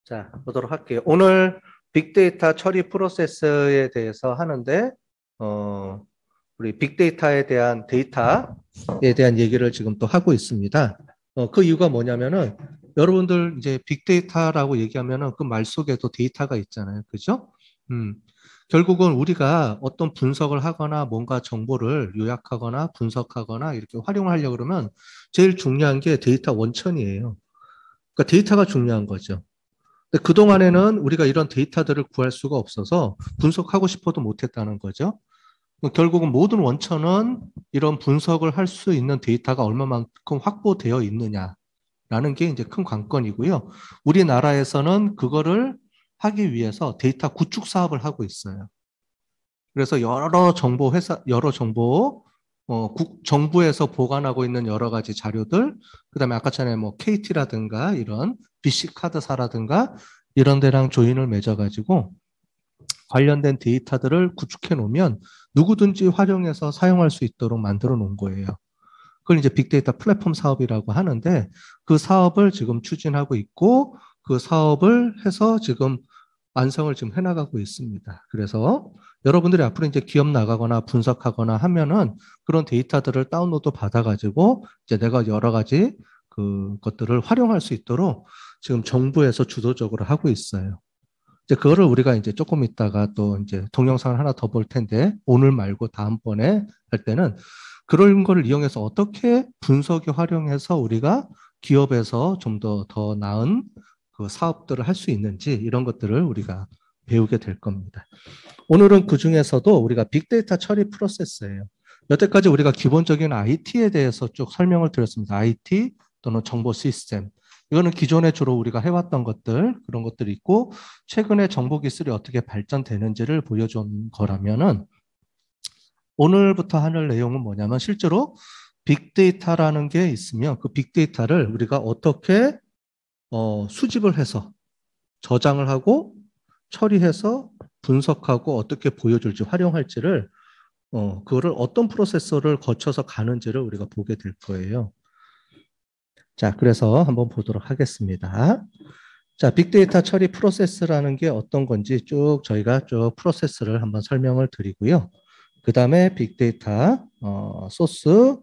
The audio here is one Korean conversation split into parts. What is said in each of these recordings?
자, 보도록 할게요. 오늘 빅데이터 처리 프로세스에 대해서 하는데, 우리 빅데이터에 대한 데이터에 대한 얘기를 지금 또 하고 있습니다. 그 이유가 뭐냐면은, 여러분들 이제 빅데이터라고 얘기하면은 그 말 속에도 데이터가 있잖아요. 그죠? 음, 결국은 우리가 어떤 분석을 하거나 뭔가 정보를 요약하거나 분석하거나 이렇게 활용하려고 그러면 제일 중요한 게 데이터 원천이에요. 그러니까 데이터가 중요한 거죠. 근데 그동안에는 우리가 이런 데이터들을 구할 수가 없어서 분석하고 싶어도 못했다는 거죠. 결국은 모든 원천은 이런 분석을 할 수 있는 데이터가 얼마만큼 확보되어 있느냐라는 게 이제 큰 관건이고요. 우리나라에서는 그거를 하기 위해서 데이터 구축 사업을 하고 있어요. 그래서 여러 정보, 정부에서 보관하고 있는 여러 가지 자료들, 그다음에 아까 전에 뭐 KT라든가 이런 BC 카드사라든가 이런 데랑 조인을 맺어가지고 관련된 데이터들을 구축해 놓으면 누구든지 활용해서 사용할 수 있도록 만들어 놓은 거예요. 그걸 이제 빅데이터 플랫폼 사업이라고 하는데 그 사업을 지금 추진하고 있고 그 사업을 해서 지금 완성을 지금 해나가고 있습니다. 그래서 여러분들이 앞으로 이제 기업 나가거나 분석하거나 하면은 그런 데이터들을 다운로드 받아가지고 이제 내가 여러 가지 그것들을 활용할 수 있도록 지금 정부에서 주도적으로 하고 있어요. 이제 그거를 우리가 이제 조금 있다가 또 이제 동영상을 하나 더 볼 텐데 오늘 말고 다음번에 할 때는 그런 거를 이용해서 어떻게 분석에 활용해서 우리가 기업에서 좀 더 나은 그 사업들을 할 수 있는지 이런 것들을 우리가 배우게 될 겁니다. 오늘은 그 중에서도 우리가 빅데이터 처리 프로세스예요. 여태까지 우리가 기본적인 IT에 대해서 쭉 설명을 드렸습니다. IT 또는 정보 시스템. 이거는 기존에 주로 우리가 해왔던 것들, 그런 것들이 있고, 최근에 정보 기술이 어떻게 발전되는지를 보여준 거라면은, 오늘부터 하는 내용은 뭐냐면, 실제로 빅데이터라는 게 있으면 그 빅데이터를 우리가 어떻게 수집을 해서 저장을 하고 처리해서 분석하고 어떻게 보여줄지 활용할지를 그거를 어떤 프로세서를 거쳐서 가는지를 우리가 보게 될 거예요. 자, 그래서 한번 보도록 하겠습니다. 자, 빅데이터 처리 프로세스라는 게 어떤 건지 쭉 저희가 쭉 프로세스를 한번 설명을 드리고요. 그 다음에 빅데이터 소스,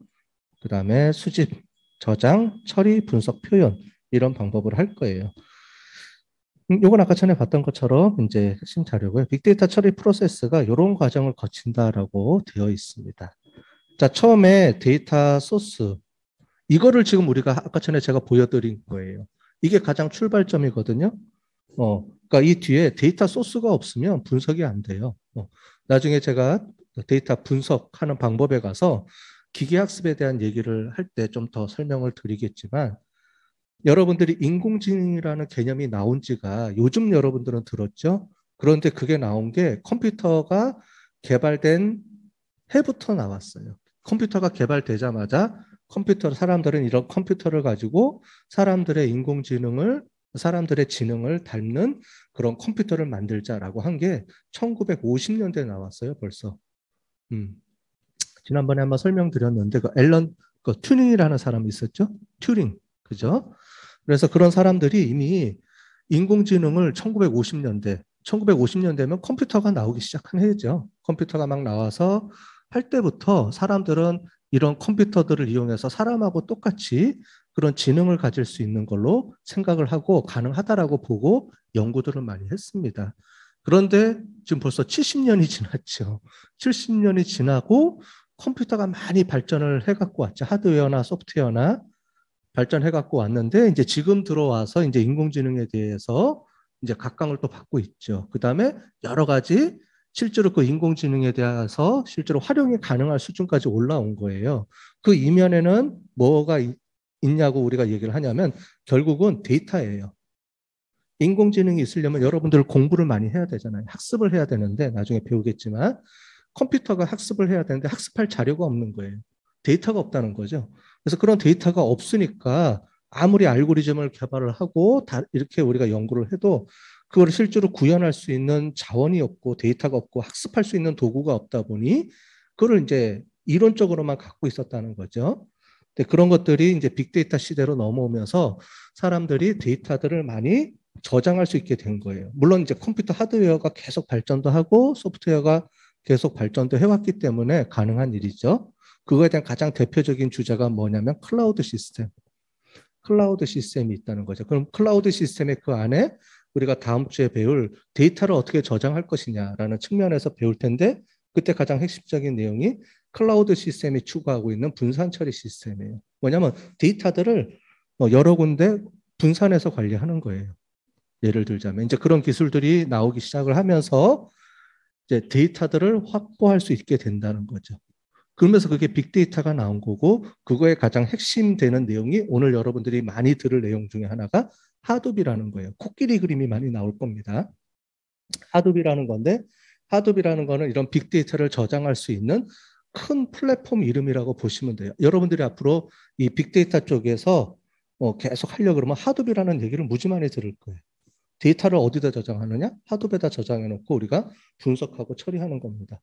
그 다음에 수집, 저장, 처리, 분석, 표현 이런 방법을 할 거예요. 요건 아까 전에 봤던 것처럼 이제 핵심 자료고요. 빅데이터 처리 프로세스가 이런 과정을 거친다라고 되어 있습니다. 자, 처음에 데이터 소스. 이거를 지금 우리가 아까 전에 제가 보여드린 거예요. 이게 가장 출발점이거든요. 그러니까 이 뒤에 데이터 소스가 없으면 분석이 안 돼요. 나중에 제가 데이터 분석하는 방법에 가서 기계학습에 대한 얘기를 할 때 좀 더 설명을 드리겠지만 여러분들이 인공지능이라는 개념이 나온 지가 요즘 여러분들은 들었죠? 그런데 그게 나온 게 컴퓨터가 개발된 해부터 나왔어요. 컴퓨터가 개발되자마자 사람들은 이런 컴퓨터를 가지고 사람들의 지능을 닮는 그런 컴퓨터를 만들자라고 한 게 1950년대에 나왔어요, 벌써. 지난번에 한번 설명드렸는데, 그 튜링이라는 사람이 있었죠? 튜링. 그죠? 그래서 그런 사람들이 이미 인공지능을 1950년대면 컴퓨터가 나오기 시작한 해죠. 컴퓨터가 막 나와서 할 때부터 사람들은 이런 컴퓨터들을 이용해서 사람하고 똑같이 그런 지능을 가질 수 있는 걸로 생각을 하고 가능하다라고 보고 연구들을 많이 했습니다. 그런데 지금 벌써 70년이 지났죠. 70년이 지나고 컴퓨터가 많이 발전을 해갖고 왔죠. 하드웨어나 소프트웨어나 발전해 갖고 왔는데 이제 지금 들어와서 이제 인공지능에 대해서 이제 각광을 또 받고 있죠. 그다음에 여러 가지 실제로 그 인공지능에 대해서 실제로 활용이 가능할 수준까지 올라온 거예요. 그 이면에는 뭐가 있냐고 우리가 얘기를 하냐면 결국은 데이터예요. 인공지능이 있으려면 여러분들 공부를 많이 해야 되잖아요. 학습을 해야 되는데 나중에 배우겠지만 컴퓨터가 학습을 해야 되는데 학습할 자료가 없는 거예요. 데이터가 없다는 거죠. 그래서 그런 데이터가 없으니까 아무리 알고리즘을 개발을 하고 다 이렇게 우리가 연구를 해도 그걸 실제로 구현할 수 있는 자원이 없고 데이터가 없고 학습할 수 있는 도구가 없다 보니 그걸 이제 이론적으로만 갖고 있었다는 거죠. 근데 그런 것들이 이제 빅데이터 시대로 넘어오면서 사람들이 데이터들을 많이 저장할 수 있게 된 거예요. 물론 이제 컴퓨터 하드웨어가 계속 발전도 하고 소프트웨어가 계속 발전도 해왔기 때문에 가능한 일이죠. 그거에 대한 가장 대표적인 주제가 뭐냐면 클라우드 시스템. 클라우드 시스템이 있다는 거죠. 그럼 클라우드 시스템의 그 안에 우리가 다음 주에 배울 데이터를 어떻게 저장할 것이냐라는 측면에서 배울 텐데 그때 가장 핵심적인 내용이 클라우드 시스템이 추구하고 있는 분산 처리 시스템이에요. 뭐냐면 데이터들을 여러 군데 분산해서 관리하는 거예요. 예를 들자면 이제 그런 기술들이 나오기 시작을 하면서 이제 데이터들을 확보할 수 있게 된다는 거죠. 그러면서 그게 빅데이터가 나온 거고 그거의 가장 핵심 되는 내용이 오늘 여러분들이 많이 들을 내용 중에 하나가 하둡이라는 거예요. 코끼리 그림이 많이 나올 겁니다. 하둡이라는 건데 하둡이라는 거는 이런 빅데이터를 저장할 수 있는 큰 플랫폼 이름이라고 보시면 돼요. 여러분들이 앞으로 이 빅데이터 쪽에서 계속 하려고 그러면 하둡이라는 얘기를 무지 많이 들을 거예요. 데이터를 어디다 저장하느냐? 하둡에다 저장해 놓고 우리가 분석하고 처리하는 겁니다.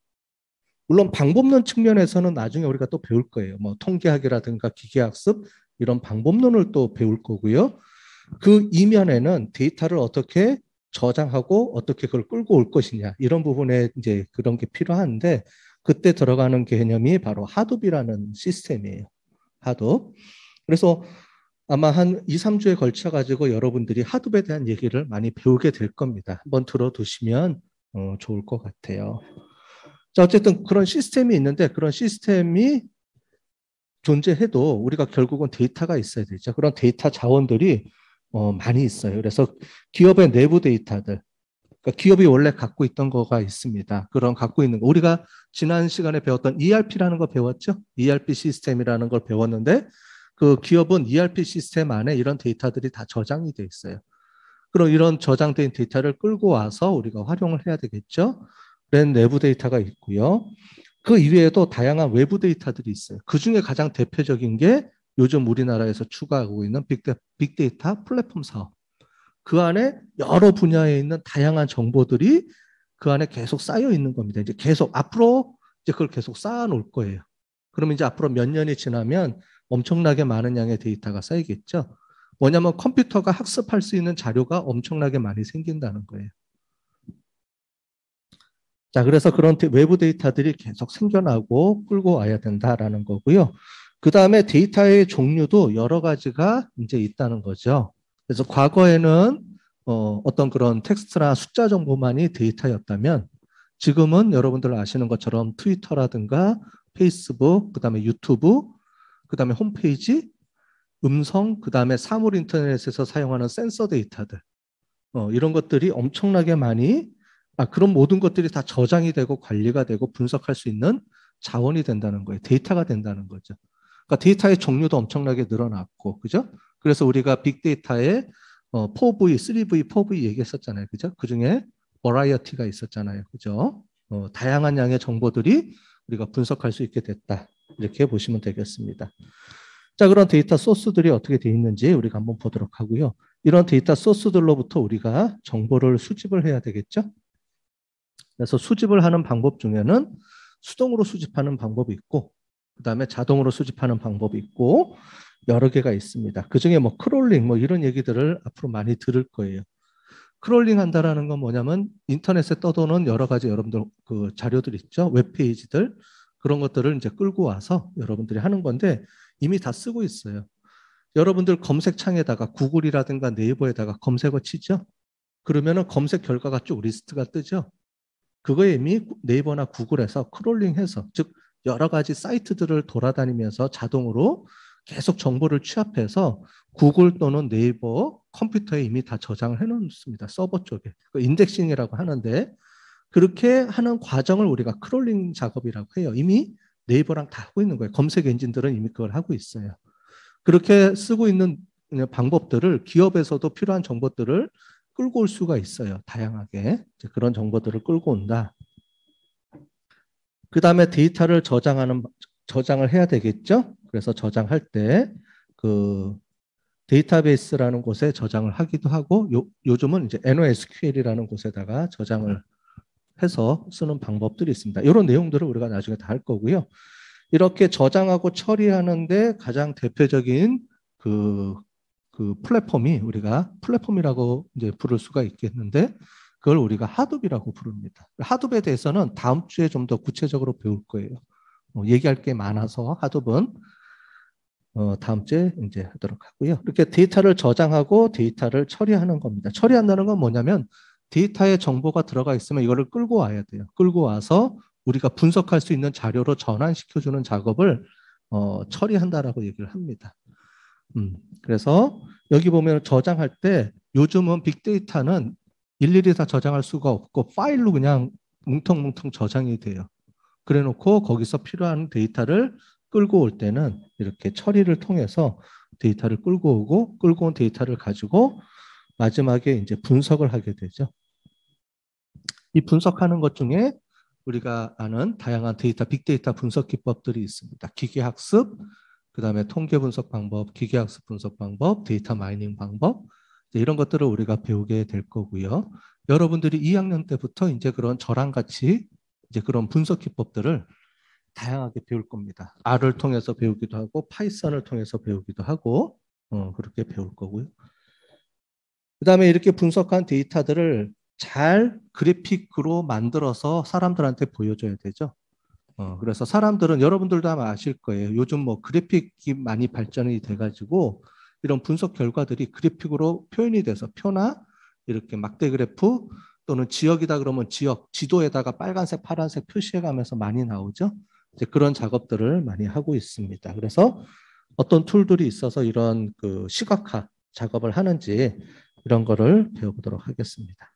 물론 방법론 측면에서는 나중에 우리가 또 배울 거예요. 뭐 통계학이라든가 기계학습 이런 방법론을 또 배울 거고요. 그 이면에는 데이터를 어떻게 저장하고 어떻게 그걸 끌고 올 것이냐 이런 부분에 이제 그런 게 필요한데 그때 들어가는 개념이 바로 하둡이라는 시스템이에요. 하둡. 그래서 아마 한 2, 3주에 걸쳐 가지고 여러분들이 하둡에 대한 얘기를 많이 배우게 될 겁니다. 한번 들어두시면 좋을 것 같아요. 자, 어쨌든 그런 시스템이 있는데 그런 시스템이 존재해도 우리가 결국은 데이터가 있어야 되죠. 그런 데이터 자원들이 많이 있어요. 그래서 기업의 내부 데이터들, 그러니까 기업이 원래 갖고 있던 거가 있습니다. 그런 갖고 있는 거. 우리가 지난 시간에 배웠던 ERP라는 거 배웠죠? ERP 시스템이라는 걸 배웠는데 그 기업은 ERP 시스템 안에 이런 데이터들이 다 저장이 돼 있어요. 그럼 이런 저장된 데이터를 끌고 와서 우리가 활용을 해야 되겠죠? 그런 내부 데이터가 있고요. 그 이외에도 다양한 외부 데이터들이 있어요. 그 중에 가장 대표적인 게 요즘 우리나라에서 추가하고 있는 빅데이터 플랫폼 사업. 그 안에 여러 분야에 있는 다양한 정보들이 그 안에 계속 쌓여 있는 겁니다. 이제 계속 앞으로 이제 그걸 계속 쌓아 놓을 거예요. 그러면 이제 앞으로 몇 년이 지나면 엄청나게 많은 양의 데이터가 쌓이겠죠. 뭐냐면 컴퓨터가 학습할 수 있는 자료가 엄청나게 많이 생긴다는 거예요. 자, 그래서 그런 외부 데이터들이 계속 생겨나고 끌고 와야 된다라는 거고요. 그 다음에 데이터의 종류도 여러 가지가 이제 있다는 거죠. 그래서 과거에는 어떤 그런 텍스트나 숫자 정보만이 데이터였다면 지금은 여러분들 아시는 것처럼 트위터라든가 페이스북, 그 다음에 유튜브, 그 다음에 홈페이지, 음성, 그 다음에 사물 인터넷에서 사용하는 센서 데이터들 이런 것들이 엄청나게 많이 그런 모든 것들이 다 저장이 되고 관리가 되고 분석할 수 있는 자원이 된다는 거예요. 데이터가 된다는 거죠. 그러니까 데이터의 종류도 엄청나게 늘어났고, 그죠? 그래서 우리가 빅데이터에 4V, 3V, 4V 얘기했었잖아요. 그죠? 그 중에 버라이어티가 있었잖아요. 그죠? 다양한 양의 정보들이 우리가 분석할 수 있게 됐다. 이렇게 보시면 되겠습니다. 자, 그런 데이터 소스들이 어떻게 되어 있는지 우리가 한번 보도록 하고요. 이런 데이터 소스들로부터 우리가 정보를 수집을 해야 되겠죠? 그래서 수집을 하는 방법 중에는 수동으로 수집하는 방법이 있고 그다음에 자동으로 수집하는 방법이 있고 여러 개가 있습니다. 그중에 뭐 크롤링 뭐 이런 얘기들을 앞으로 많이 들을 거예요. 크롤링 한다라는 건 뭐냐면 인터넷에 떠도는 여러 가지 여러분들 그 자료들 있죠. 웹페이지들 그런 것들을 이제 끌고 와서 여러분들이 하는 건데 이미 다 쓰고 있어요. 여러분들 검색창에다가 구글이라든가 네이버에다가 검색어 치죠. 그러면은 검색 결과가 쭉 리스트가 뜨죠. 그거에 이미 네이버나 구글에서 크롤링해서 즉 여러 가지 사이트들을 돌아다니면서 자동으로 계속 정보를 취합해서 구글 또는 네이버 컴퓨터에 이미 다 저장을 해놓습니다. 서버 쪽에. 인덱싱이라고 하는데 그렇게 하는 과정을 우리가 크롤링 작업이라고 해요. 이미 네이버랑 다 하고 있는 거예요. 검색 엔진들은 이미 그걸 하고 있어요. 그렇게 쓰고 있는 방법들을 기업에서도 필요한 정보들을 끌고 올 수가 있어요. 다양하게. 그런 정보들을 끌고 온다. 그 다음에 데이터를 저장을 해야 되겠죠? 그래서 저장할 때 그 데이터베이스라는 곳에 저장을 하기도 하고 요즘은 이제 NoSQL이라는 곳에다가 저장을 해서 쓰는 방법들이 있습니다. 이런 내용들을 우리가 나중에 다 할 거고요. 이렇게 저장하고 처리하는데 가장 대표적인 그 그 플랫폼이 우리가 플랫폼이라고 이제 부를 수가 있겠는데 그걸 우리가 하둡이라고 부릅니다. 하둡에 대해서는 다음 주에 좀 더 구체적으로 배울 거예요. 얘기할 게 많아서 하둡은 다음 주에 이제 하도록 하고요. 이렇게 데이터를 저장하고 데이터를 처리하는 겁니다. 처리한다는 건 뭐냐면 데이터에 정보가 들어가 있으면 이거를 끌고 와야 돼요. 끌고 와서 우리가 분석할 수 있는 자료로 전환시켜주는 작업을 처리한다라고 얘기를 합니다. 그래서 여기 보면 저장할 때 요즘은 빅데이터는 일일이 다 저장할 수가 없고 파일로 그냥 뭉텅뭉텅 저장이 돼요. 그래 놓고 거기서 필요한 데이터를 끌고 올 때는 이렇게 처리를 통해서 데이터를 끌고 오고 끌고 온 데이터를 가지고 마지막에 이제 분석을 하게 되죠. 이 분석하는 것 중에 우리가 아는 다양한 데이터, 빅데이터 분석 기법들이 있습니다. 기계학습, 그다음에 통계 분석 방법, 기계학습 분석 방법, 데이터 마이닝 방법 이런 것들을 우리가 배우게 될 거고요. 여러분들이 2학년 때부터 이제 그런 저랑 같이 이제 그런 분석 기법들을 다양하게 배울 겁니다. R을 통해서 배우기도 하고 파이썬을 통해서 배우기도 하고 그렇게 배울 거고요. 그다음에 이렇게 분석한 데이터들을 잘 그래픽으로 만들어서 사람들한테 보여줘야 되죠. 그래서 사람들은 여러분들도 아마 아실 거예요. 요즘 뭐 그래픽이 많이 발전이 돼가지고 이런 분석 결과들이 그래픽으로 표현이 돼서 표나 이렇게 막대 그래프 또는 지역이다 그러면 지역, 지도에다가 빨간색, 파란색 표시해가면서 많이 나오죠. 이제 그런 작업들을 많이 하고 있습니다. 그래서 어떤 툴들이 있어서 이런 그 시각화 작업을 하는지 이런 거를 배워보도록 하겠습니다.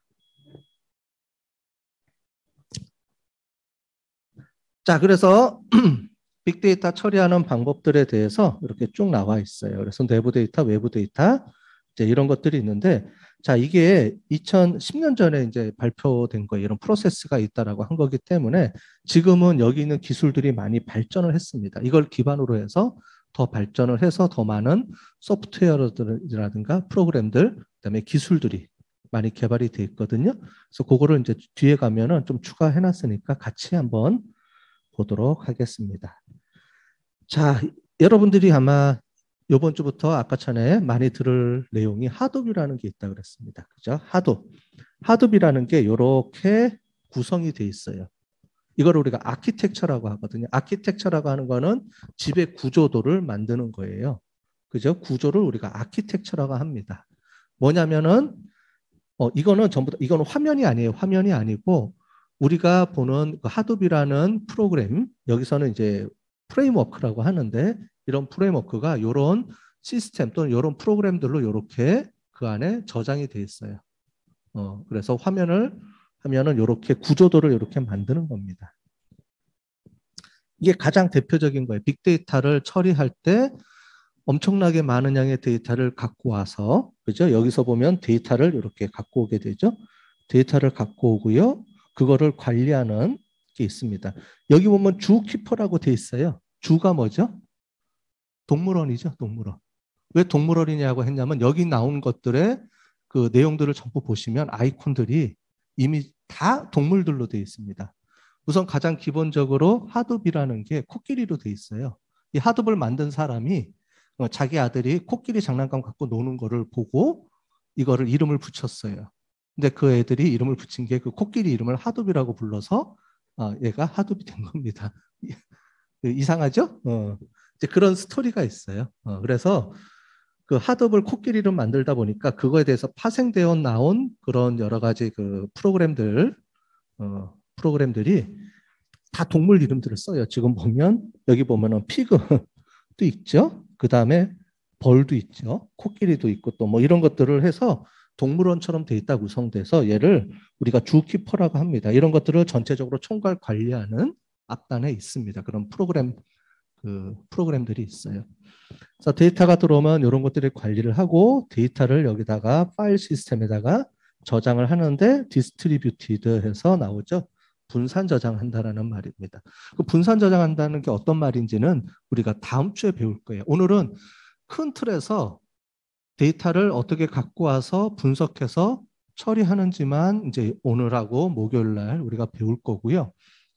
자, 그래서 빅데이터 처리하는 방법들에 대해서 이렇게 쭉 나와 있어요. 그래서 내부 데이터, 외부 데이터 이제 이런 것들이 있는데, 자, 이게 2010년 전에 이제 발표된 거예요. 이런 프로세스가 있다라고 한 거기 때문에 지금은 여기 있는 기술들이 많이 발전을 했습니다. 이걸 기반으로 해서 더 발전을 해서 더 많은 소프트웨어라든가 프로그램들, 그다음에 기술들이 많이 개발이 돼 있거든요. 그래서 그거를 이제 뒤에 가면은 좀 추가해 놨으니까 같이 한번 보도록 하겠습니다. 자, 여러분들이 아마 이번 주부터 아까 전에 많이 들을 내용이 하둡이라는 게 있다고 그랬습니다. 그죠? 하둡. 하둡이라는 게 이렇게 구성이 돼 있어요. 이걸 우리가 아키텍처라고 하거든요. 아키텍처라고 하는 거는 집의 구조도를 만드는 거예요. 그죠? 구조를 우리가 아키텍처라고 합니다. 뭐냐면은 이거는 전부 다 이거는 화면이 아니에요. 화면이 아니고 우리가 보는 그 하둡이라는 프로그램 여기서는 이제 프레임워크라고 하는데 이런 프레임워크가 이런 시스템 또는 이런 프로그램들로 이렇게 그 안에 저장이 돼 있어요. 그래서 화면을 하면은 이렇게 구조도를 이렇게 만드는 겁니다. 이게 가장 대표적인 거예요. 빅데이터를 처리할 때 엄청나게 많은 양의 데이터를 갖고 와서 그죠? 여기서 보면 데이터를 이렇게 갖고 오게 되죠. 데이터를 갖고 오고요. 그거를 관리하는 게 있습니다. 여기 보면 주 키퍼라고 돼 있어요. 주가 뭐죠? 동물원이죠, 동물원. 왜 동물원이냐고 했냐면 여기 나온 것들의 그 내용들을 전부 보시면 아이콘들이 이미 다 동물들로 돼 있습니다. 우선 가장 기본적으로 하둡이라는 게 코끼리로 돼 있어요. 이 하둡을 만든 사람이 자기 아들이 코끼리 장난감 갖고 노는 거를 보고 이거를 이름을 붙였어요. 근데 그 애들이 이름을 붙인 게 그 코끼리 이름을 하둡이라고 불러서 얘가 하둡이 된 겁니다. 이상하죠? 이제 그런 스토리가 있어요. 그래서 그 하둡을 코끼리로 만들다 보니까 그거에 대해서 파생되어 나온 그런 여러 가지 그 프로그램들이 다 동물 이름들을 써요. 지금 보면 여기 보면은 피그도 있죠. 그 다음에 벌도 있죠. 코끼리도 있고 또 뭐 이런 것들을 해서 동물원처럼 돼 있다 구성돼서 얘를 우리가 주키퍼라고 합니다. 이런 것들을 전체적으로 총괄 관리하는 앞단에 있습니다. 그런 프로그램들이 있어요. 그래서 데이터가 들어오면 이런 것들을 관리를 하고 데이터를 여기다가 파일 시스템에다가 저장을 하는데 디스트리뷰티드 해서 나오죠. 분산 저장한다라는 말입니다. 그 분산 저장한다는 게 어떤 말인지는 우리가 다음 주에 배울 거예요. 오늘은 큰 틀에서 데이터를 어떻게 갖고 와서 분석해서 처리하는지만 이제 오늘하고 목요일 날 우리가 배울 거고요.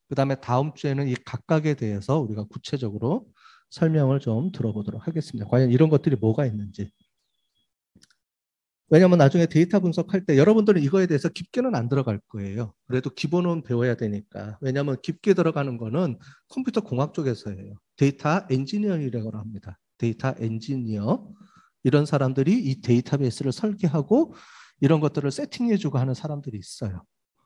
그다음에 다음 주에는 이 각각에 대해서 우리가 구체적으로 설명을 좀 들어보도록 하겠습니다. 과연 이런 것들이 뭐가 있는지. 왜냐하면 나중에 데이터 분석할 때 여러분들은 이거에 대해서 깊게는 안 들어갈 거예요. 그래도 기본은 배워야 되니까. 왜냐하면 깊게 들어가는 거는 컴퓨터 공학 쪽에서예요. 데이터 엔지니어라고 합니다. 데이터 엔지니어. 이런 사람들이 이 데이터베이스를 설계하고 이런 것들을 세팅해주고 하는 사람들이 있어요.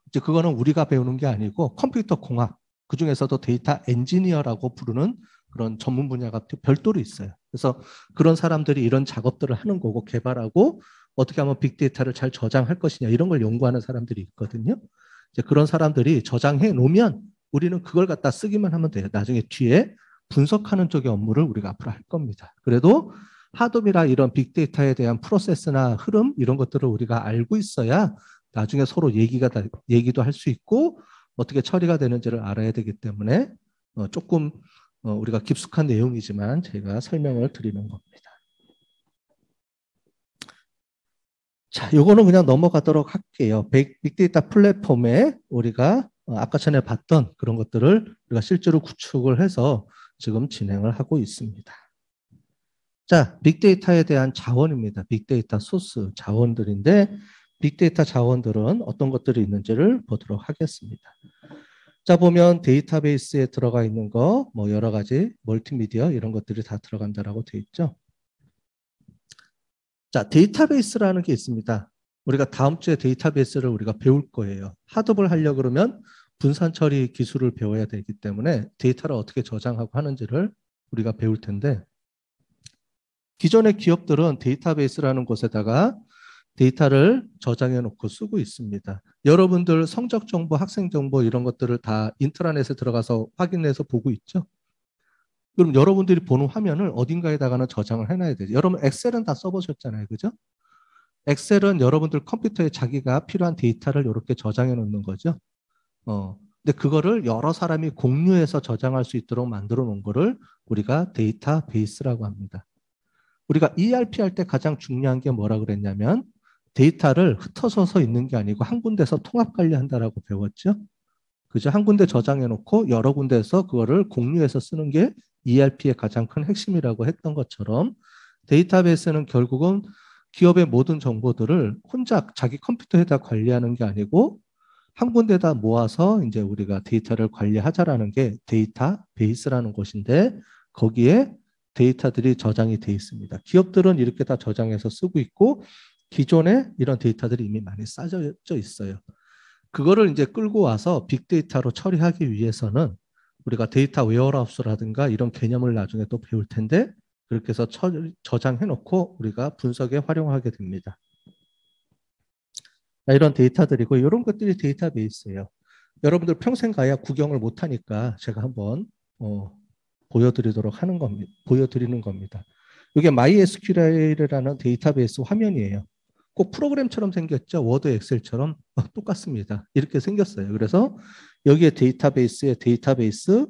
이제 그거는 우리가 배우는 게 아니고 컴퓨터 공학, 그중에서도 데이터 엔지니어라고 부르는 그런 전문 분야가 별도로 있어요. 그래서 그런 사람들이 이런 작업들을 하는 거고 개발하고 어떻게 하면 빅데이터를 잘 저장할 것이냐 이런 걸 연구하는 사람들이 있거든요. 이제 그런 사람들이 저장해 놓으면 우리는 그걸 갖다 쓰기만 하면 돼요. 나중에 뒤에 분석하는 쪽의 업무를 우리가 앞으로 할 겁니다. 그래도 하드웨어나 이런 빅데이터에 대한 프로세스나 흐름 이런 것들을 우리가 알고 있어야 나중에 서로 얘기도 할 수 있고 어떻게 처리가 되는지를 알아야 되기 때문에 조금 우리가 깊숙한 내용이지만 제가 설명을 드리는 겁니다. 자, 요거는 그냥 넘어가도록 할게요. 빅데이터 플랫폼에 우리가 아까 전에 봤던 그런 것들을 우리가 실제로 구축을 해서 지금 진행을 하고 있습니다. 자, 빅데이터에 대한 자원입니다. 빅데이터 소스 자원들인데 빅데이터 자원들은 어떤 것들이 있는지를 보도록 하겠습니다. 자, 보면 데이터베이스에 들어가 있는 거, 뭐 여러 가지 멀티미디어 이런 것들이 다 들어간다라고 되어 있죠. 자, 데이터베이스라는 게 있습니다. 우리가 다음 주에 데이터베이스를 우리가 배울 거예요. 하드볼 하려고 그러면 분산 처리 기술을 배워야 되기 때문에 데이터를 어떻게 저장하고 하는지를 우리가 배울 텐데 기존의 기업들은 데이터베이스라는 곳에다가 데이터를 저장해 놓고 쓰고 있습니다. 여러분들 성적 정보, 학생 정보 이런 것들을 다 인트라넷에 들어가서 확인해서 보고 있죠. 그럼 여러분들이 보는 화면을 어딘가에다가는 저장을 해놔야 되죠. 여러분 엑셀은 다 써보셨잖아요. 그죠? 엑셀은 여러분들 컴퓨터에 자기가 필요한 데이터를 이렇게 저장해 놓는 거죠. 근데 그거를 여러 사람이 공유해서 저장할 수 있도록 만들어 놓은 거를 우리가 데이터베이스라고 합니다. 우리가 ERP 할 때 가장 중요한 게 뭐라 그랬냐면 데이터를 흩어져서 있는 게 아니고 한 군데서 통합 관리한다라고 배웠죠. 그죠? 한 군데 저장해 놓고 여러 군데에서 그거를 공유해서 쓰는 게 ERP의 가장 큰 핵심이라고 했던 것처럼 데이터베이스는 결국은 기업의 모든 정보들을 혼자 자기 컴퓨터에다 관리하는 게 아니고 한 군데다 모아서 이제 우리가 데이터를 관리하자라는 게 데이터베이스라는 곳인데 거기에 데이터들이 저장이 돼 있습니다. 기업들은 이렇게 다 저장해서 쓰고 있고 기존에 이런 데이터들이 이미 많이 쌓여져 있어요. 그거를 이제 끌고 와서 빅데이터로 처리하기 위해서는 우리가 데이터 웨어하우스라든가 이런 개념을 나중에 또 배울 텐데 그렇게 해서 저장해 놓고 우리가 분석에 활용하게 됩니다. 이런 데이터들이고 이런 것들이 데이터베이스예요. 여러분들 평생 가야 구경을 못 하니까 제가 한번 보여드리는 겁니다. 이게 MySQL이라는 데이터베이스 화면이에요. 꼭 프로그램처럼 생겼죠. 워드, 엑셀처럼 똑같습니다. 이렇게 생겼어요. 그래서 여기에 데이터베이스에 데이터베이스,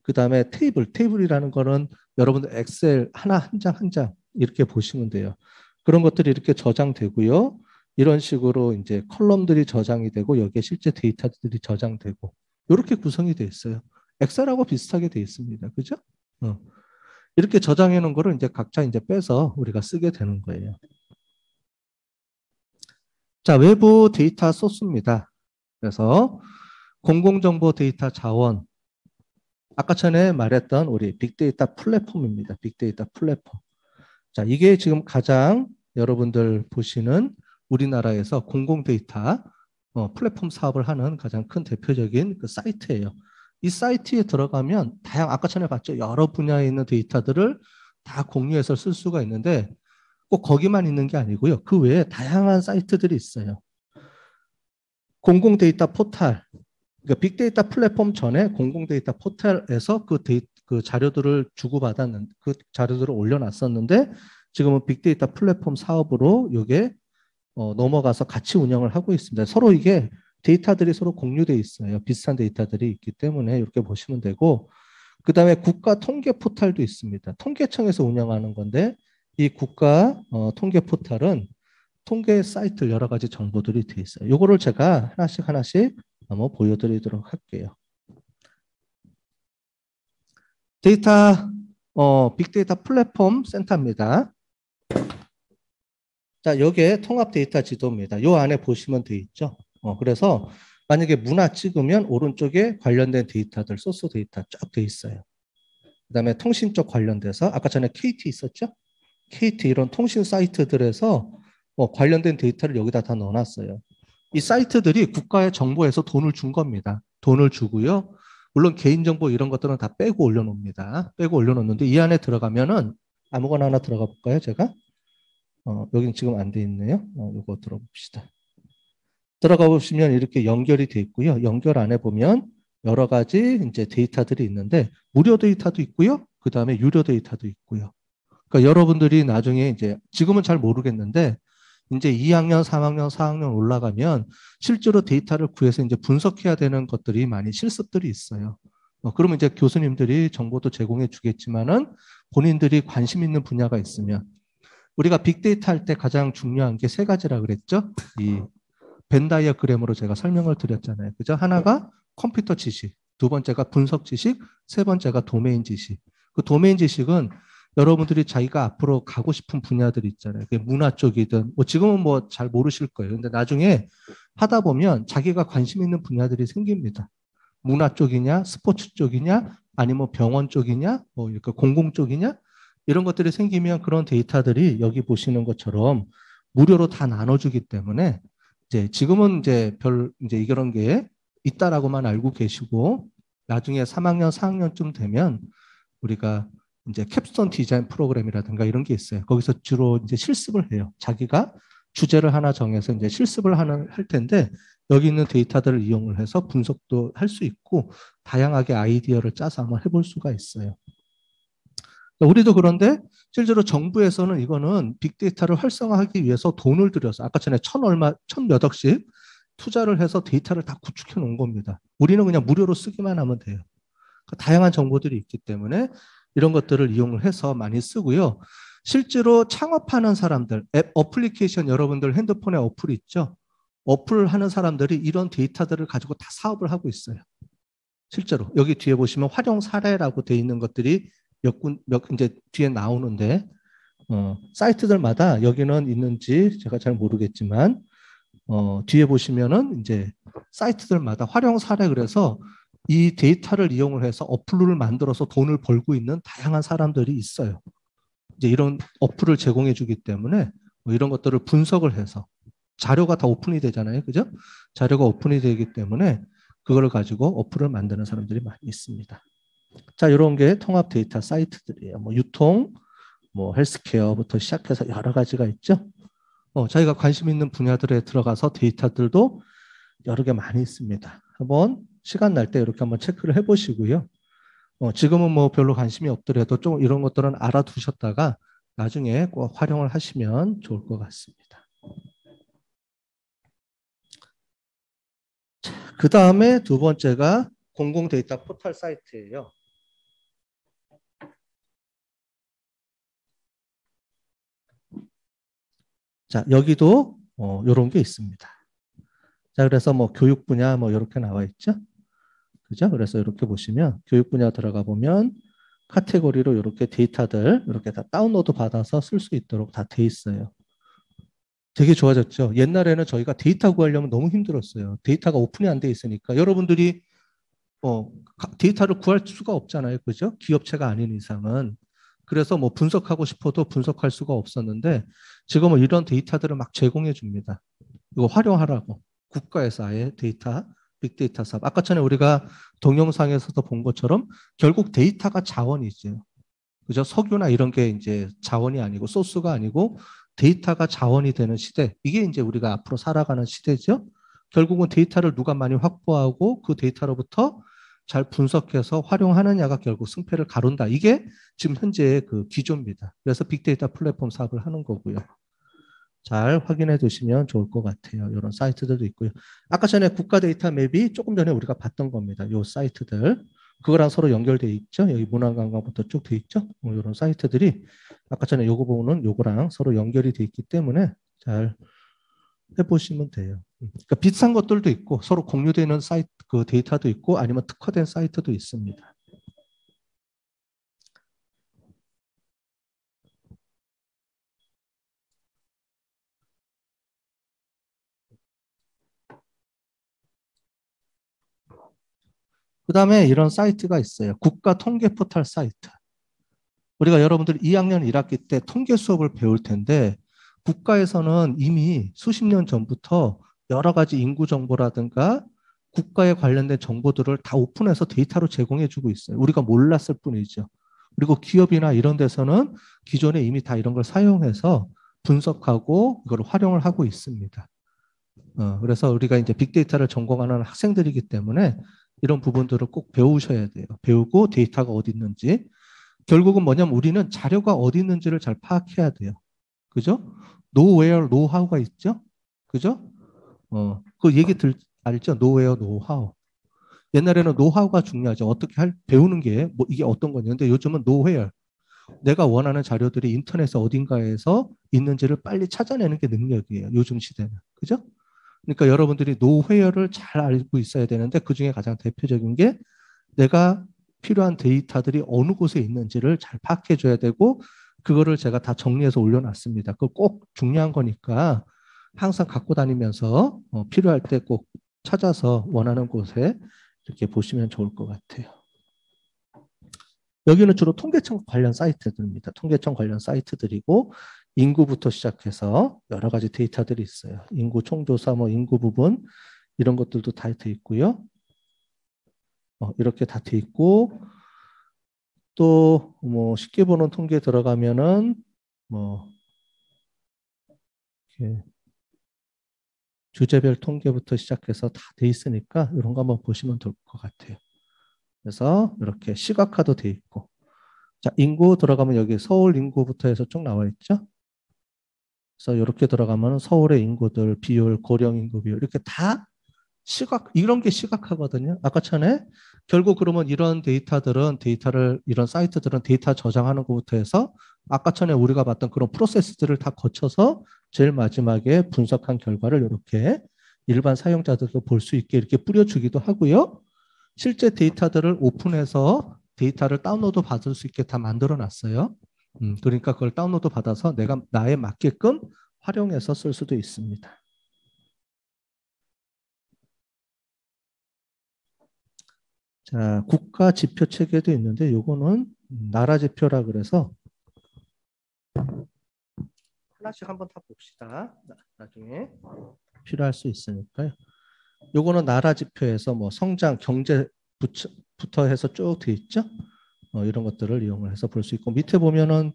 그 다음에 테이블이라는 거는 여러분들 엑셀 하나 한 장 한 장 이렇게 보시면 돼요. 그런 것들이 이렇게 저장되고요. 이런 식으로 이제 컬럼들이 저장이 되고 여기에 실제 데이터들이 저장되고 이렇게 구성이 돼 있어요. 엑셀하고 비슷하게 돼 있습니다. 그죠? 이렇게 저장해 놓은 거를 이제 각자 이제 빼서 우리가 쓰게 되는 거예요. 자, 외부 데이터 소스입니다. 그래서 공공정보 데이터 자원. 아까 전에 말했던 우리 빅데이터 플랫폼입니다. 빅데이터 플랫폼. 자, 이게 지금 가장 여러분들 보시는 우리나라에서 공공 데이터 플랫폼 사업을 하는 가장 큰 대표적인 그 사이트예요. 이 사이트에 들어가면 아까 전에 봤죠. 여러 분야에 있는 데이터들을 다 공유해서 쓸 수가 있는데 꼭 거기만 있는 게 아니고요. 그 외에 다양한 사이트들이 있어요. 공공 데이터 포탈, 그러니까 빅데이터 플랫폼 전에 공공 데이터 포탈에서 그 자료들을 그 자료들을 올려놨었는데 지금은 빅데이터 플랫폼 사업으로 이게 넘어가서 같이 운영을 하고 있습니다. 서로 이게 데이터들이 서로 공유돼 있어요. 비슷한 데이터들이 있기 때문에 이렇게 보시면 되고 그 다음에 국가 통계 포탈도 있습니다. 통계청에서 운영하는 건데 이 국가 통계 포탈은 통계 사이트 여러 가지 정보들이 돼 있어요. 이거를 제가 하나씩 한번 보여드리도록 할게요. 빅데이터 플랫폼 센터입니다. 자, 여기에 통합 데이터 지도입니다. 요 안에 보시면 돼 있죠. 그래서 만약에 문화 찍으면 오른쪽에 관련된 데이터들, 소스 데이터 쫙 돼 있어요. 그다음에 통신 쪽 관련돼서 아까 전에 KT 있었죠? KT 이런 통신 사이트들에서 관련된 데이터를 여기다 다 넣어놨어요. 이 사이트들이 국가의 정보에서 돈을 준 겁니다. 돈을 주고요. 물론 개인정보 이런 것들은 다 빼고 올려놓습니다. 빼고 올려놓는데 이 안에 들어가면은 아무거나 하나 들어가 볼까요, 제가? 여긴 지금 안 돼 있네요. 이거 들어봅시다. 들어가 보시면 이렇게 연결이 돼 있고요. 연결 안에 보면 여러 가지 이제 데이터들이 있는데 무료 데이터도 있고요. 그 다음에 유료 데이터도 있고요. 그러니까 여러분들이 나중에 이제 지금은 잘 모르겠는데 이제 2학년, 3학년, 4학년 올라가면 실제로 데이터를 구해서 이제 분석해야 되는 것들이 많이 실습들이 있어요. 그러면 이제 교수님들이 정보도 제공해 주겠지만은 본인들이 관심 있는 분야가 있으면 우리가 빅데이터 할 때 가장 중요한 게 세 가지라 그랬죠. 이 벤 다이어그램으로 제가 설명을 드렸잖아요. 그죠? 하나가 컴퓨터 지식, 두 번째가 분석 지식, 세 번째가 도메인 지식. 그 도메인 지식은 여러분들이 자기가 앞으로 가고 싶은 분야들이 있잖아요. 그게 문화 쪽이든, 뭐 지금은 뭐 잘 모르실 거예요. 근데 나중에 하다 보면 자기가 관심 있는 분야들이 생깁니다. 문화 쪽이냐, 스포츠 쪽이냐, 아니면 뭐 병원 쪽이냐, 뭐 이렇게 공공 쪽이냐, 이런 것들이 생기면 그런 데이터들이 여기 보시는 것처럼 무료로 다 나눠주기 때문에 이제 지금은 이제 이제 이런 게 있다라고만 알고 계시고 나중에 3학년, 4학년쯤 되면 우리가 이제 캡스톤 디자인 프로그램이라든가 이런 게 있어요. 거기서 주로 이제 실습을 해요. 자기가 주제를 하나 정해서 이제 실습을 할 텐데 여기 있는 데이터들을 이용을 해서 분석도 할 수 있고 다양하게 아이디어를 짜서 한번 해볼 수가 있어요. 우리도 그런데 실제로 정부에서는 이거는 빅데이터를 활성화하기 위해서 돈을 들여서 아까 전에 천 몇 억씩 투자를 해서 데이터를 다 구축해 놓은 겁니다. 우리는 그냥 무료로 쓰기만 하면 돼요. 다양한 정보들이 있기 때문에 이런 것들을 이용을 해서 많이 쓰고요. 실제로 창업하는 사람들, 어플리케이션 여러분들 핸드폰에 어플 있죠? 어플 하는 사람들이 이런 데이터들을 가지고 다 사업을 하고 있어요. 실제로 여기 뒤에 보시면 활용 사례라고 돼 있는 것들이 몇 이제 뒤에 나오는데 사이트들마다 여기는 있는지 제가 잘 모르겠지만 뒤에 보시면은 이제 사이트들마다 활용 사례 그래서 이 데이터를 이용을 해서 어플을 만들어서 돈을 벌고 있는 다양한 사람들이 있어요. 이제 이런 어플을 제공해 주기 때문에 뭐 이런 것들을 분석을 해서 자료가 다 오픈이 되잖아요. 그죠? 자료가 오픈이 되기 때문에 그걸 가지고 어플을 만드는 사람들이 많이 있습니다. 자, 이런 게 통합 데이터 사이트들이에요. 뭐 유통, 뭐 헬스케어부터 시작해서 여러 가지가 있죠. 자기가 관심 있는 분야들에 들어가서 데이터들도 여러 개 많이 있습니다. 한번 시간 날 때 이렇게 한번 체크를 해보시고요. 지금은 뭐 별로 관심이 없더라도 좀 이런 것들은 알아두셨다가 나중에 꼭 활용을 하시면 좋을 것 같습니다. 그 다음에 두 번째가 공공 데이터 포털 사이트예요. 자, 여기도 이런 게 있습니다. 자, 그래서 뭐 교육 분야 뭐 이렇게 나와 있죠. 그죠? 그래서 이렇게 보시면 교육 분야 들어가 보면 카테고리로 이렇게 데이터들 이렇게 다 다운로드 받아서 쓸 수 있도록 다 돼 있어요. 되게 좋아졌죠. 옛날에는 저희가 데이터 구하려면 너무 힘들었어요. 데이터가 오픈이 안 돼 있으니까 여러분들이 데이터를 구할 수가 없잖아요. 그죠? 기업체가 아닌 이상은. 그래서 뭐 분석하고 싶어도 분석할 수가 없었는데 지금은 이런 데이터들을 막 제공해 줍니다. 이거 활용하라고. 국가에서 아예 데이터, 빅데이터 사업. 아까 전에 우리가 동영상에서도 본 것처럼 결국 데이터가 자원이죠. 그죠? 석유나 이런 게 이제 자원이 아니고 소스가 아니고 데이터가 자원이 되는 시대. 이게 이제 우리가 앞으로 살아가는 시대죠. 결국은 데이터를 누가 많이 확보하고 그 데이터로부터 잘 분석해서 활용하느냐가 결국 승패를 가른다. 이게 지금 현재의 그 기조입니다. 그래서 빅데이터 플랫폼 사업을 하는 거고요. 잘 확인해 두시면 좋을 것 같아요. 이런 사이트들도 있고요. 아까 전에 국가 데이터 맵이 조금 전에 우리가 봤던 겁니다. 이 사이트들. 그거랑 서로 연결돼 있죠. 여기 문화관광부터 쭉 돼 있죠. 이런 사이트들이 아까 전에 요거 보는 요거랑 서로 연결이 돼 있기 때문에 잘 해보시면 돼요. 그러니까 비슷한 것들도 있고 서로 공유되는 사이트 그 데이터도 있고 아니면 특화된 사이트도 있습니다. 그다음에 이런 사이트가 있어요. 국가 통계 포털 사이트. 우리가 여러분들 2학년 1학기 때 통계 수업을 배울 텐데 국가에서는 이미 수십 년 전부터 여러 가지 인구 정보라든가 국가에 관련된 정보들을 다 오픈해서 데이터로 제공해 주고 있어요. 우리가 몰랐을 뿐이죠. 그리고 기업이나 이런 데서는 기존에 이미 다 이런 걸 사용해서 분석하고 이걸 활용을 하고 있습니다. 그래서 우리가 이제 빅데이터를 전공하는 학생들이기 때문에 이런 부분들을 꼭 배우셔야 돼요. 배우고 데이터가 어디 있는지. 결국은 뭐냐면 우리는 자료가 어디 있는지를 잘 파악해야 돼요. 그죠? know where, know how가 있죠? 그죠? 그 얘기 알죠? know where, know how. 옛날에는 know how가 중요하죠. 어떻게 배우는 게, 뭐 이게 어떤 거냐. 근데 요즘은 know where. 내가 원하는 자료들이 인터넷 어딘가에서 있는지를 빨리 찾아내는 게 능력이에요. 요즘 시대는. 그죠? 그러니까 여러분들이 know where를 잘 알고 있어야 되는데 그 중에 가장 대표적인 게 내가 필요한 데이터들이 어느 곳에 있는지를 잘 파악해 줘야 되고 그거를 제가 다 정리해서 올려놨습니다. 그거 꼭 중요한 거니까 항상 갖고 다니면서 필요할 때 꼭 찾아서 원하는 곳에 이렇게 보시면 좋을 것 같아요. 여기는 주로 통계청 관련 사이트들입니다. 통계청 관련 사이트들이고 인구부터 시작해서 여러 가지 데이터들이 있어요. 인구 총조사, 뭐 인구 부분 이런 것들도 다 돼 있고요. 이렇게 다 돼 있고 또 뭐 쉽게 보는 통계 들어가면은 뭐 이렇게 주제별 통계부터 시작해서 다 돼 있으니까 이런 거 한번 보시면 될 것 같아요. 그래서 이렇게 시각화도 돼 있고 자 인구 들어가면 여기 서울 인구부터 해서 쭉 나와 있죠. 그래서 이렇게 들어가면 서울의 인구들 비율, 고령 인구 비율 이렇게 다 이런 게 시각화거든요. 아까 전에 결국 그러면 이런 데이터를 이런 사이트들은 데이터 저장하는 것부터 해서 아까 전에 우리가 봤던 그런 프로세스들을 다 거쳐서 제일 마지막에 분석한 결과를 이렇게 일반 사용자들도 볼 수 있게 이렇게 뿌려주기도 하고요. 실제 데이터들을 오픈해서 데이터를 다운로드 받을 수 있게 다 만들어 놨어요. 그러니까 그걸 다운로드 받아서 내가 나에 맞게끔 활용해서 쓸 수도 있습니다. 자, 국가 지표 체계도 있는데 요거는 나라 지표라 그래서 하나씩 한번 다 봅시다. 나중에 필요할 수 있으니까요. 요거는 나라 지표에서 뭐 성장, 경제부터 해서 쭉 돼 있죠. 이런 것들을 이용을 해서 볼 수 있고 밑에 보면은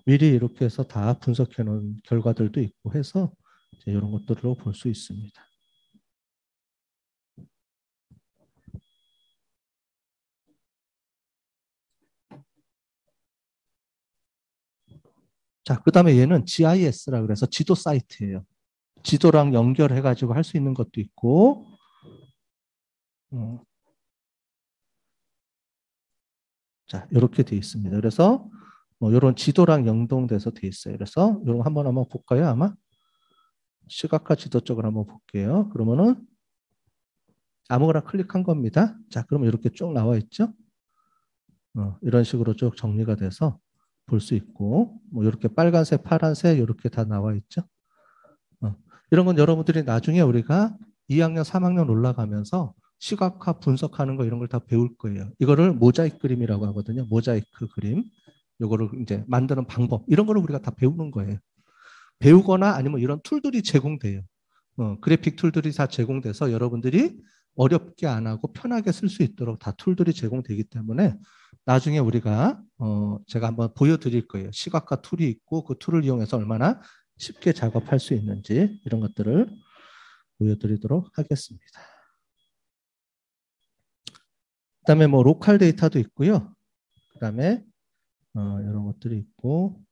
미리 이렇게 해서 다 분석해 놓은 결과들도 있고 해서 이제 이런 것들로 볼 수 있습니다. 자, 그 다음에 얘는 GIS라 그래서 지도 사이트예요. 지도랑 연결해가지고 할 수 있는 것도 있고, 자, 이렇게 돼 있습니다. 그래서 뭐 이런 지도랑 연동돼서 돼 있어요. 그래서 이런 거 한번 볼까요? 아마 시각화 지도 쪽을 한번 볼게요. 그러면은 아무거나 클릭한 겁니다. 자, 그러면 이렇게 쭉 나와 있죠. 이런 식으로 쭉 정리가 돼서 볼 수 있고, 뭐 이렇게 빨간색, 파란색 이렇게 다 나와 있죠. 이런 건 여러분들이 나중에 우리가 2학년, 3학년 올라가면서 시각화 분석하는 거 이런 걸 다 배울 거예요. 이거를 모자이크 그림이라고 하거든요. 모자이크 그림. 이거를 이제 만드는 방법. 이런 거를 우리가 다 배우는 거예요. 배우거나 아니면 이런 툴들이 제공돼요. 그래픽 툴들이 다 제공돼서 여러분들이 어렵게 안 하고 편하게 쓸 수 있도록 다 툴들이 제공되기 때문에 나중에 우리가 제가 한번 보여드릴 거예요. 시각화 툴이 있고 그 툴을 이용해서 얼마나 쉽게 작업할 수 있는지 이런 것들을 보여드리도록 하겠습니다. 그다음에 뭐 로컬 데이터도 있고요. 그다음에 이런 것들이 있고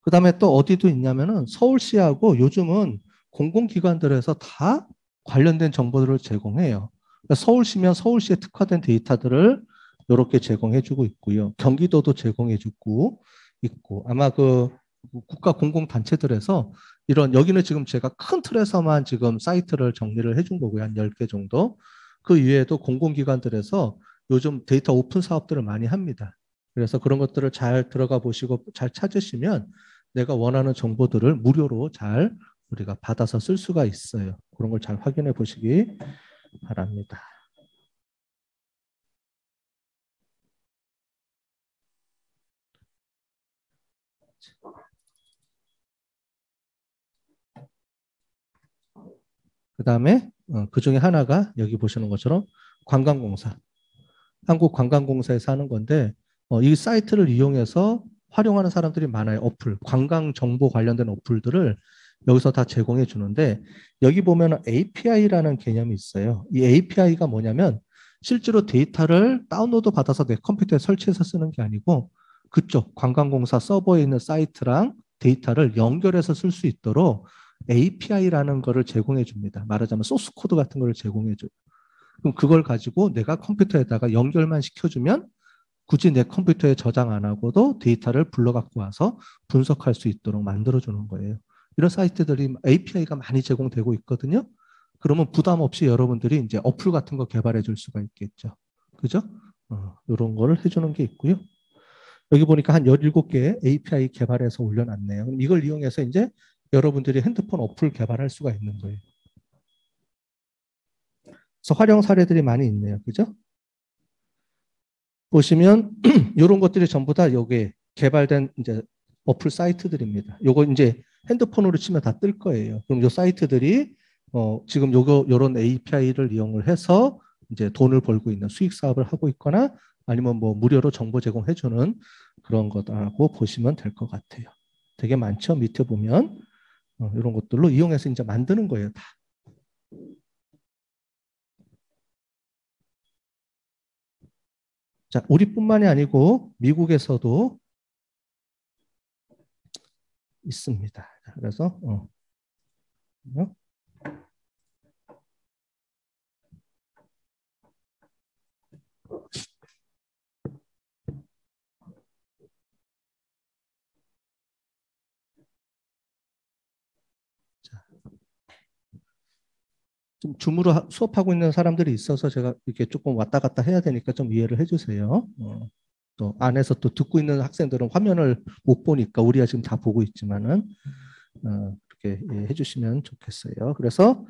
그다음에 또 어디도 있냐면은 서울시하고 요즘은 공공기관들에서 다 관련된 정보들을 제공해요. 그러니까 서울시면 서울시에 특화된 데이터들을 이렇게 제공해주고 있고요. 경기도도 제공해주고 있고 아마 그 국가 공공단체들에서 이런 여기는 지금 제가 큰 틀에서만 지금 사이트를 정리를 해준 거고요. 한 10개 정도. 그 이외에도 공공기관들에서 요즘 데이터 오픈 사업들을 많이 합니다. 그래서 그런 것들을 잘 들어가 보시고 잘 찾으시면 내가 원하는 정보들을 무료로 잘 우리가 받아서 쓸 수가 있어요. 그런 걸 잘 확인해 보시기 바랍니다. 그 다음에 그 중에 하나가 여기 보시는 것처럼 관광공사. 한국관광공사에서 하는 건데 이 사이트를 이용해서 활용하는 사람들이 많아요. 어플, 관광 정보 관련된 어플들을 여기서 다 제공해 주는데 여기 보면 API라는 개념이 있어요. 이 API가 뭐냐면 실제로 데이터를 다운로드 받아서 내 컴퓨터에 설치해서 쓰는 게 아니고 그쪽 관광공사 서버에 있는 사이트랑 데이터를 연결해서 쓸 수 있도록 API라는 거를 제공해 줍니다. 말하자면 소스 코드 같은 거를 제공해 줘요. 그럼 그걸 가지고 내가 컴퓨터에다가 연결만 시켜주면 굳이 내 컴퓨터에 저장 안 하고도 데이터를 불러갖고 와서 분석할 수 있도록 만들어주는 거예요. 이런 사이트들이 API가 많이 제공되고 있거든요. 그러면 부담 없이 여러분들이 이제 어플 같은 거 개발해 줄 수가 있겠죠. 그죠? 이런 거를 해주는 게 있고요. 여기 보니까 한 17개 API 개발해서 올려놨네요. 그럼 이걸 이용해서 이제 여러분들이 핸드폰 어플 개발할 수가 있는 거예요. 그래서 활용 사례들이 많이 있네요. 그죠? 보시면 이런 것들이 전부 다 여기에 개발된 이제 어플 사이트들입니다. 요거 이제 핸드폰으로 치면 다 뜰 거예요. 그럼 요 사이트들이 지금 요런 API를 이용을 해서 이제 돈을 벌고 있는 수익 사업을 하고 있거나 아니면 뭐 무료로 정보 제공해 주는 그런 거다라고 보시면 될 것 같아요. 되게 많죠. 밑에 보면 이런 것들로 이용해서 이제 만드는 거예요. 다. 자, 우리뿐만이 아니고 미국에서도 있습니다. 그래서 좀 줌으로 수업하고 있는 사람들이 있어서 제가 이렇게 조금 왔다 갔다 해야 되니까 좀 이해를 해주세요. 또 안에서 또 듣고 있는 학생들은 화면을 못 보니까 우리가 지금 다 보고 있지만은 그렇게 해주시면 좋겠어요. 그래서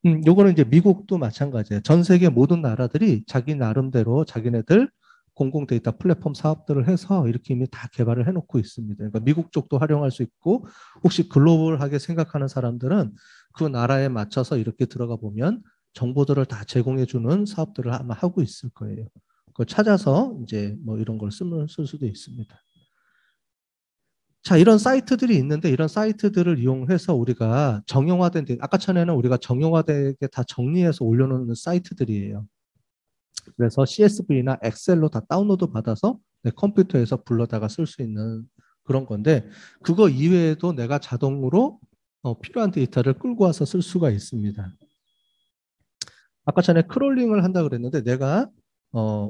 요거는 이제 미국도 마찬가지예요. 전 세계 모든 나라들이 자기 나름대로 자기네들 공공 데이터 플랫폼 사업들을 해서 이렇게 이미 다 개발을 해놓고 있습니다. 그러니까 미국 쪽도 활용할 수 있고 혹시 글로벌하게 생각하는 사람들은 그 나라에 맞춰서 이렇게 들어가 보면 정보들을 다 제공해주는 사업들을 아마 하고 있을 거예요. 그걸 찾아서 이제 뭐 이런 걸 쓸 수도 있습니다. 자, 이런 사이트들이 있는데 이런 사이트들을 이용해서 우리가 정형화된 아까 전에는 우리가 정형화되게 다 정리해서 올려놓는 사이트들이에요. 그래서 CSV나 엑셀로 다 다운로드 받아서 내 컴퓨터에서 불러다가 쓸 수 있는 그런 건데 그거 이외에도 내가 자동으로 필요한 데이터를 끌고 와서 쓸 수가 있습니다. 아까 전에 크롤링을 한다 그랬는데 내가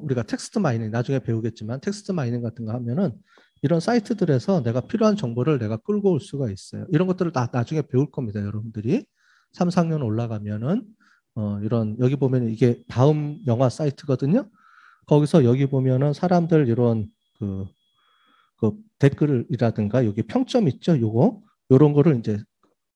우리가 텍스트 마이닝 나중에 배우겠지만 텍스트 마이닝 같은 거 하면은 이런 사이트들에서 내가 필요한 정보를 내가 끌고 올 수가 있어요. 이런 것들을 다 나중에 배울 겁니다, 여러분들이. 3, 4학년 올라가면은 이런 여기 보면 이게 다음 영화 사이트거든요. 거기서 여기 보면은 사람들 이런 그 댓글이라든가 여기 평점 있죠, 요거 요런 거를 이제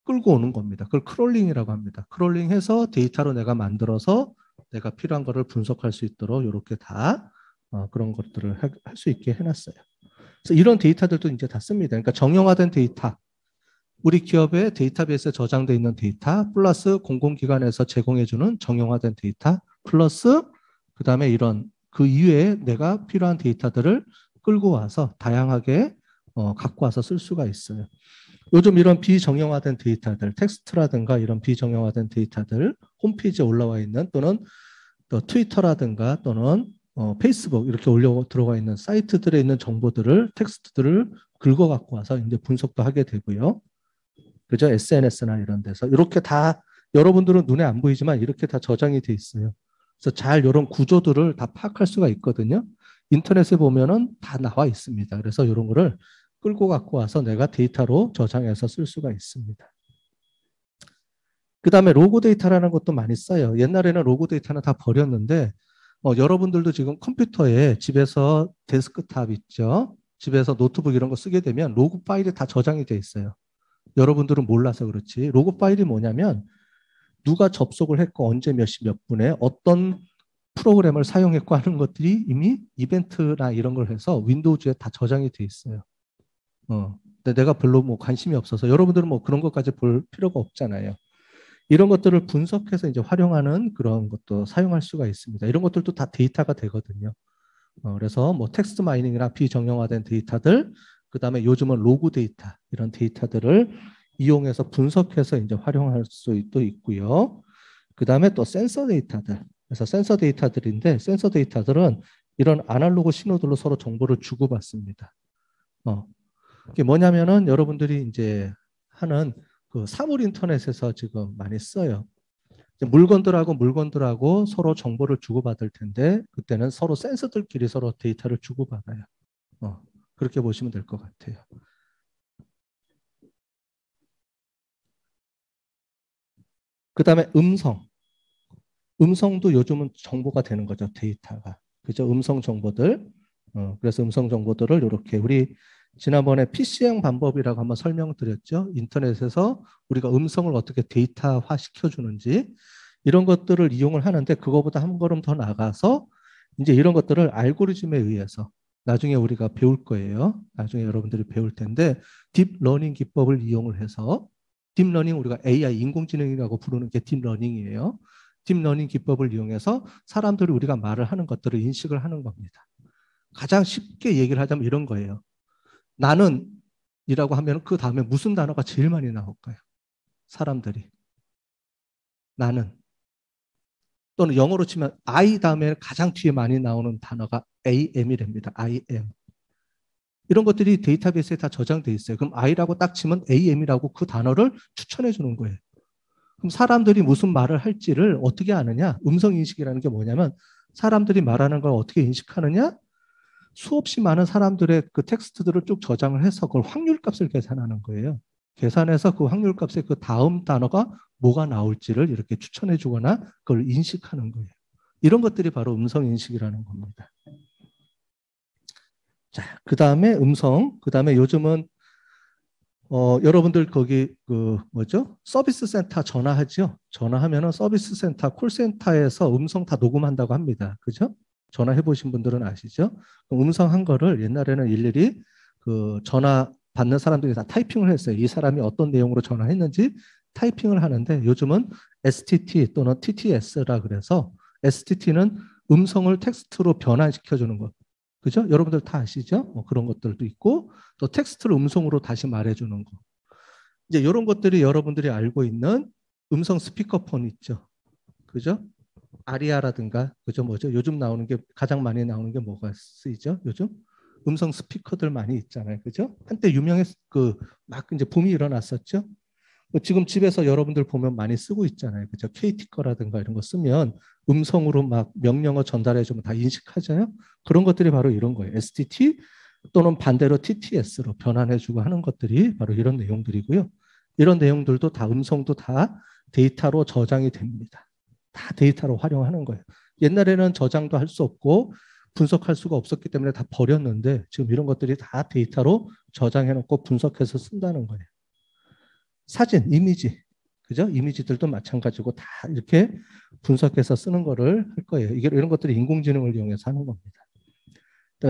끌고 오는 겁니다. 그걸 크롤링이라고 합니다. 크롤링해서 데이터로 내가 만들어서 내가 필요한 거를 분석할 수 있도록 이렇게 다 그런 것들을 할 수 있게 해놨어요. 그래서 이런 데이터들도 이제 다 씁니다. 그러니까 정형화된 데이터, 우리 기업의 데이터베이스에 저장되어 있는 데이터, 플러스 공공기관에서 제공해주는 정형화된 데이터, 플러스 그 다음에 이런 그 이외에 내가 필요한 데이터들을 끌고 와서 다양하게 갖고 와서 쓸 수가 있어요. 요즘 이런 비정형화된 데이터들, 텍스트라든가 이런 비정형화된 데이터들 홈페이지에 올라와 있는 또는 또 트위터라든가 또는 페이스북 이렇게 올려 들어가 있는 사이트들에 있는 정보들을 텍스트들을 긁어 갖고 와서 이제 분석도 하게 되고요. 그죠? SNS나 이런 데서 이렇게 다 여러분들은 눈에 안 보이지만 이렇게 다 저장이 돼 있어요. 그래서 잘 이런 구조들을 다 파악할 수가 있거든요. 인터넷에 보면은 다 나와 있습니다. 그래서 이런 거를 끌고 갖고 와서 내가 데이터로 저장해서 쓸 수가 있습니다. 그 다음에 로그 데이터라는 것도 많이 써요. 옛날에는 로그 데이터는 다 버렸는데 여러분들도 지금 컴퓨터에 집에서 데스크탑 있죠? 집에서 노트북 이런 거 쓰게 되면 로그 파일이 다 저장이 돼 있어요. 여러분들은 몰라서 그렇지. 로그 파일이 뭐냐면 누가 접속을 했고 언제 몇 시 몇 분에 어떤 프로그램을 사용했고 하는 것들이 이미 이벤트나 이런 걸 해서 윈도우즈에 다 저장이 돼 있어요. 근데 내가 별로 뭐 관심이 없어서 여러분들은 뭐 그런 것까지 볼 필요가 없잖아요. 이런 것들을 분석해서 이제 활용하는 그런 것도 사용할 수가 있습니다. 이런 것들도 다 데이터가 되거든요. 그래서 뭐 텍스트 마이닝이나 비정형화된 데이터들, 그 다음에 요즘은 로그 데이터, 이런 데이터들을 이용해서 분석해서 이제 활용할 수도 있고요. 그 다음에 또 센서 데이터들. 그래서 센서 데이터들인데, 센서 데이터들은 이런 아날로그 신호들로 서로 정보를 주고받습니다. 이게 뭐냐면은 여러분들이 이제 하는 그 사물 인터넷에서 지금 많이 써요. 물건들하고 서로 정보를 주고받을 텐데 그때는 서로 센서들끼리 서로 데이터를 주고받아요. 그렇게 보시면 될 것 같아요. 그 다음에 음성도 요즘은 정보가 되는 거죠. 데이터가. 그죠? 음성 정보들. 그래서 음성 정보들을 이렇게 우리 지난번에 PC형 방법이라고 한번 설명드렸죠. 인터넷에서 우리가 음성을 어떻게 데이터화 시켜주는지 이런 것들을 이용을 하는데 그거보다 한 걸음 더 나가서 이제 이런 것들을 알고리즘에 의해서 나중에 우리가 배울 거예요. 나중에 여러분들이 배울 텐데 딥러닝 기법을 이용을 해서 딥러닝 우리가 AI 인공지능이라고 부르는 게 딥러닝이에요. 딥러닝 기법을 이용해서 사람들이 우리가 말을 하는 것들을 인식을 하는 겁니다. 가장 쉽게 얘기를 하자면 이런 거예요. 나는 이라고 하면 그 다음에 무슨 단어가 제일 많이 나올까요? 사람들이. 나는. 또는 영어로 치면 I 다음에 가장 뒤에 많이 나오는 단어가 AM이랍니다. IM. 이런 것들이 데이터베이스에 다 저장돼 있어요. 그럼 I라고 딱 치면 AM이라고 그 단어를 추천해 주는 거예요. 그럼 사람들이 무슨 말을 할지를 어떻게 아느냐? 음성 인식이라는 게 뭐냐면 사람들이 말하는 걸 어떻게 인식하느냐? 수없이 많은 사람들의 그 텍스트들을 쭉 저장을 해서 그걸 확률값을 계산하는 거예요. 계산해서 그 확률값의 그 다음 단어가 뭐가 나올지를 이렇게 추천해 주거나 그걸 인식하는 거예요. 이런 것들이 바로 음성 인식이라는 겁니다. 자, 그 다음에 음성, 그 다음에 요즘은 여러분들 거기 그 뭐죠? 서비스 센터 전화하죠? 전화하면은 서비스 센터, 콜센터에서 음성 다 녹음한다고 합니다. 그죠? 전화해 보신 분들은 아시죠? 음성 한 거를 옛날에는 일일이 그 전화 받는 사람들이 다 타이핑을 했어요. 이 사람이 어떤 내용으로 전화했는지 타이핑을 하는데 요즘은 STT 또는 TTS라 그래서 STT는 음성을 텍스트로 변환시켜 주는 것. 그죠? 여러분들 다 아시죠? 그런 것들도 있고 또 텍스트를 음성으로 다시 말해주는 거. 이제 이런 것들이 여러분들이 알고 있는 음성 스피커폰 있죠. 그죠? 아리아라든가 그죠? 뭐죠? 요즘 나오는 게 가장 많이 나오는 게 뭐가 쓰이죠? 요즘 음성 스피커들 많이 있잖아요. 그죠? 한때 유명했 막 이제 붐이 일어났었죠. 지금 집에서 여러분들 보면 많이 쓰고 있잖아요. 그죠? KT 거라든가 이런 거 쓰면 음성으로 막 명령어 전달해 주면 다 인식하잖아요. 그런 것들이 바로 이런 거예요. STT 또는 반대로 TTS로 변환해 주고 하는 것들이 바로 이런 내용들이고요. 이런 내용들도 다 음성도 다 데이터로 저장이 됩니다. 다 데이터로 활용하는 거예요. 옛날에는 저장도 할 수 없고 분석할 수가 없었기 때문에 다 버렸는데 지금 이런 것들이 다 데이터로 저장해 놓고 분석해서 쓴다는 거예요. 사진, 이미지, 그죠? 이미지들도 마찬가지고 다 이렇게 분석해서 쓰는 거를 할 거예요. 이게 이런 것들이 인공지능을 이용해서 하는 겁니다.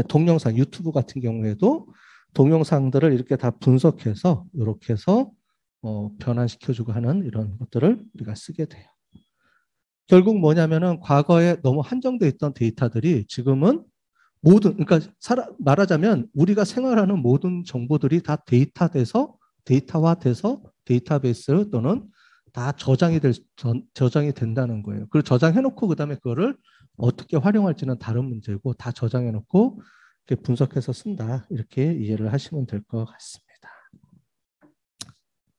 동영상, 유튜브 같은 경우에도 동영상들을 이렇게 다 분석해서 이렇게 해서 변환시켜주고 하는 이런 것들을 우리가 쓰게 돼요. 결국 뭐냐면은 과거에 너무 한정돼 있던 데이터들이 지금은 그러니까 말하자면 우리가 생활하는 모든 정보들이 다 데이터화돼서 데이터베이스 또는 다 저장이 된다는 거예요. 그걸 저장해놓고 그다음에 그거를 어떻게 활용할지는 다른 문제고 다 저장해놓고 이렇게 분석해서 쓴다. 이렇게 이해를 하시면 될 것 같습니다.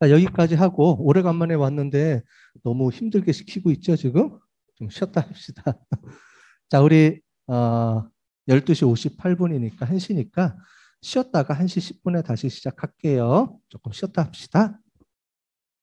여기까지 하고 오래간만에 왔는데 너무 힘들게 시키고 있죠, 지금? 좀 쉬었다 합시다. 자, 우리 12시 58분이니까 1시니까 쉬었다가 1시 10분에 다시 시작할게요. 조금 쉬었다 합시다.